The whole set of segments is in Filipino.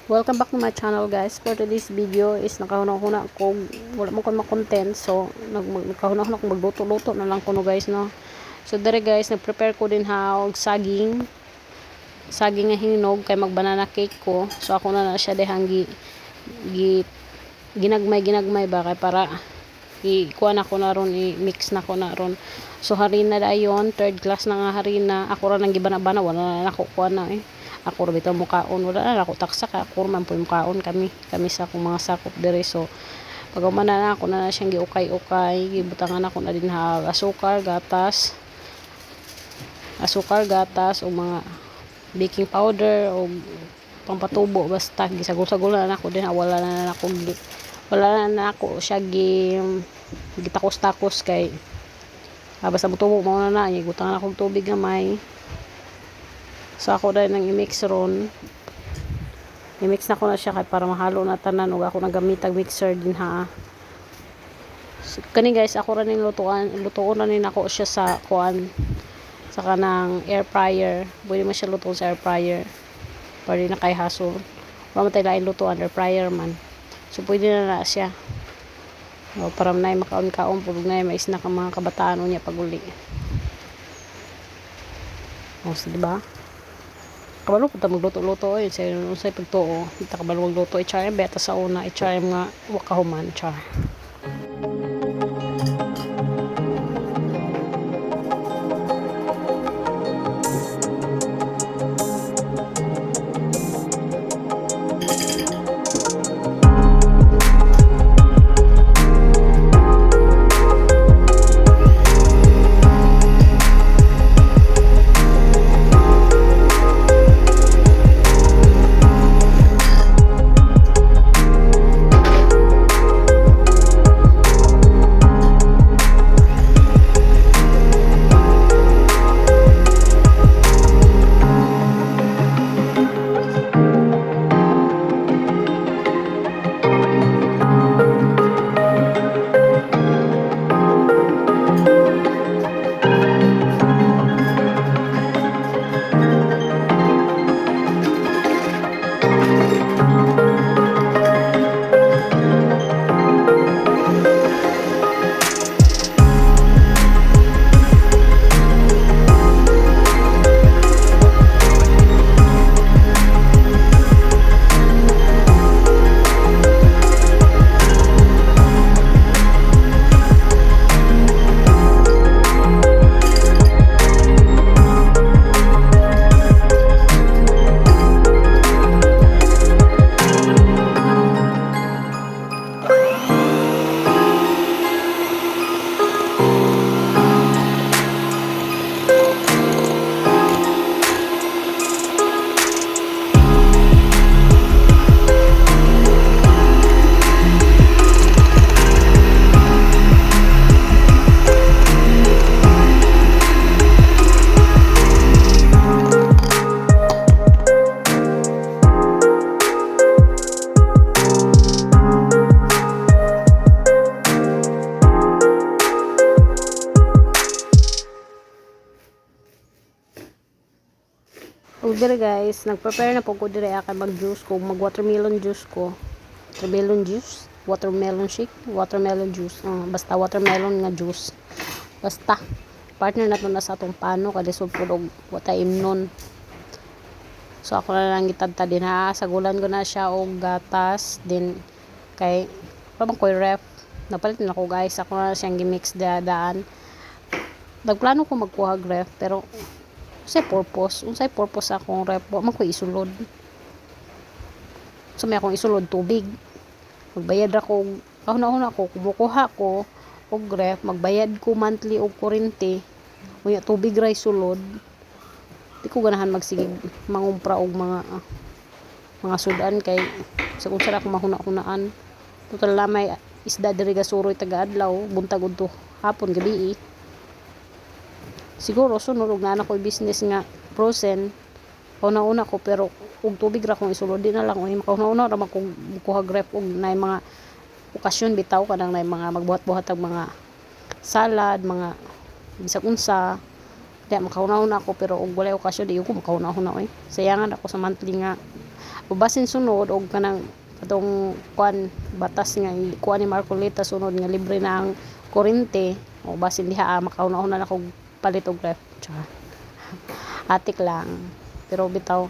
Welcome back to my channel, guys. For today's video is nakahuna-huna ko, wala mo ko ma-content, so nakahuna-huna ko magluto-luto na lang kuno, guys, no. So dire, guys, nag-prepare ko din og saging nga hinog kay mag-banana cake ko. So ako na siya dehang ginagmay ba kay para ikuha na ko na ron, i-mix na ko na ron. So harina dayon, third class na nga harina. Ako ra nang gibana-bana, wala na ako kuha na ako rin bitaw mukaon, wala na ako taksa ka, ako man po mukaon kami sa akong mga sakop dire. So pag umana na ako na siyang giukay-ukay, gibutangan ako na din asukar, gatas o mga baking powder o pampatubo, basta gisagol-sagol na ako din, wala na ako siya gitakos-takos kay basta mutubo mo na gigutangan akong tubig gamay. So ako dahil nang i-mix ron, i-mix na ko na siya kay para mahalo na tanan, ug ako nagamitag mixer din ha. So, kani guys, ako ra ning lutuon na nin ako siya sa kuan, sa kanang air fryer. Pwede mo siya lutuon sa air fryer para di na kay hassle. Wala man tayo lain lutuan, air fryer man. So pwede na siya. O, para na makaon-kaon pag na mais na ka mga kabataan unya paguli. O, so, diba? Kabalo po ta magluto-luto sa unsay pagtuo, kita kabalo magluto i-charm beta sa una, i-charm nga wakahuman char. O dire guys, nag-prepare na po ko dire akan mag-juice ko, mag-watermelon juice ko. Watermelon shake, watermelon juice. Basta watermelon nga juice. Basta partner na to na sa atong pano kada sud og watay imnon. So ako na lang gitadta din ha, sagulan ko na siya og gatas din kay pabang koy ref. Napalit na ko guys, ako na siyang gi-mix daan. Nagplano ko magkuha ref pero unsay purpose akong ref, man ko isulod. So may akong isulod tubig, magbayad ako kahuna-huna ko kumukuha ko og ref, magbayad ko monthly og kuryente, unya tubig ra isulod. Di ko ganahan magsigig mangumpra og mga sudan kay sa kung saan ako mahuna-hunaan. Total na may isda diri gasuroy taga-adlaw, buntag udto hapon gabi siguro sunod og na ko business nga frozen una ko, pero og tubig ra kong isulod di na lang makauna-una ra man kog kuha grep og nay mga okasyon bitaw kanang nay mga magbuhat-buhat ang mga salad, mga bisag unsa di makauna-una ako, pero og walay okasyon di ko makauna-una sayangan ako sa monthly nga Basin sunod og kanang atong kuan batas nga kuan ni Marcolita sunod nga libre na ang kuryente o basin diha makauna-una na kog palit og ref. Atik lang. Pero bitaw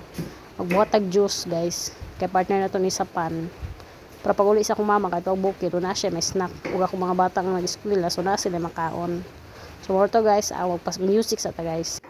magbuhat tag juice guys. Kay partner na to ni Sapan. Para pag uli sa akong mama kahit pag bukid na siya may snack. Ug akong mga bata nga nag-eskwela so na sila makaon. So more to guys, magpas music sa ta guys.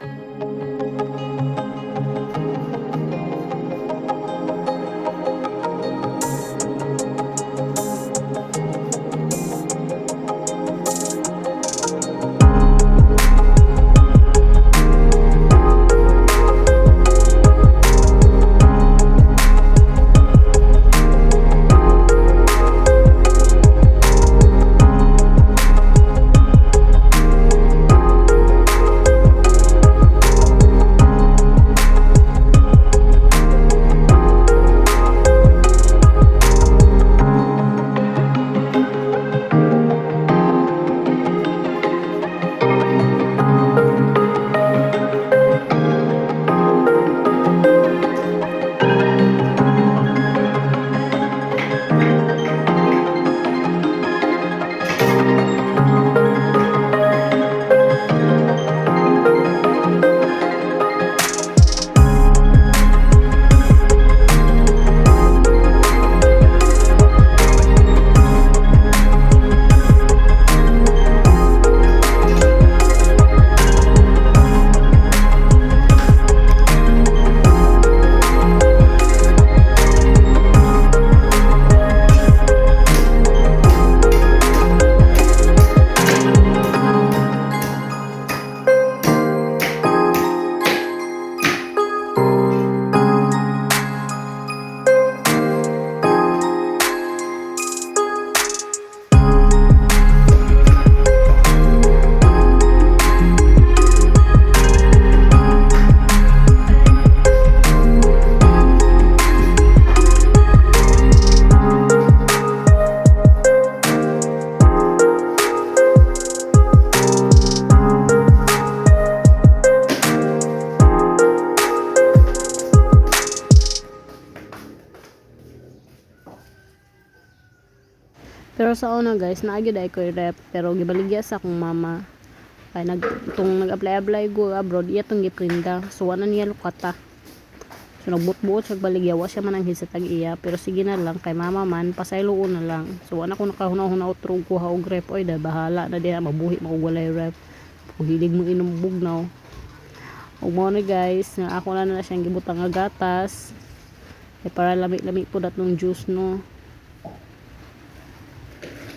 Pero sa una guys, naagid ay ko rep pero gibaligya sa akong mama. Kay nag-apply go abroad, iya tong giprinda. So wala niya lukata. So nagbut-buot sa baligya, wa siya man ang sa tag-iya, pero sige na lang kay mama man pasayloon na lang. So wala ko nakahuna-huna utrog kuha og rep, oy da bahala na diha mabuhi makugwalay rep. Kung hilig mo inom bugnaw. Ug mo ni guys, na ako na siyang gibutang nga gatas. Kay para lami-lami po datong juice no.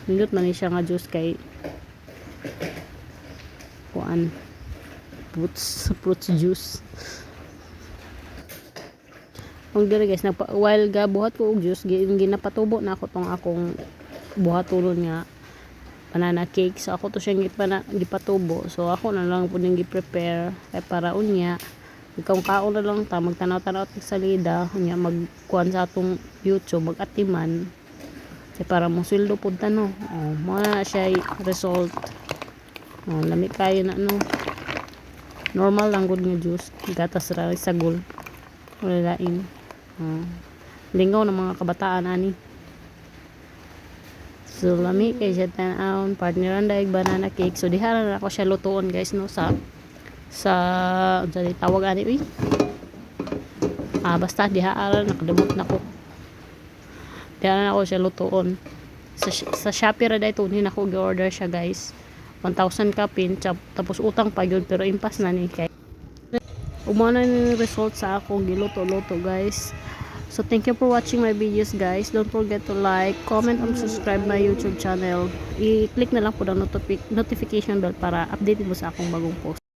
Nindot man siya nga juice kay kuan fruits juice. Ang dire guys, while ga buhat ko og juice, ginapatubo na ako tong akong buhatulon nga banana cake. So ako to siyang gipatubo. So ako na lang pud ning gi-prepare kay para unya ikaw kaon na lang ta magtanaw-tanaw sa salida unya magkuan sa atong YouTube mag-atiman. Para mo sweldo pud ta no. Mo na siya result. Lami kayo na no. Normal lang gud nga juice, gatas ra sagol. Wala lain. Lingaw ng mga kabataan ani. So lami kay siya tan-aon partneran daig banana cake. So diha na ako siya lutuon guys no sa tawag ani uy. Basta diha ara nakadumot na ko. Diyan na ako siya lutuon. Sa Shopee ra dito din ako gi-order siya guys. 1,000 kapin tapos utang pa yun pero impas na ni kay. Umana ni result sa ako giluto-luto guys. So thank you for watching my videos guys. Don't forget to like, comment, and subscribe my YouTube channel. I-click na lang po ang notification bell para update mo sa akong bagong post.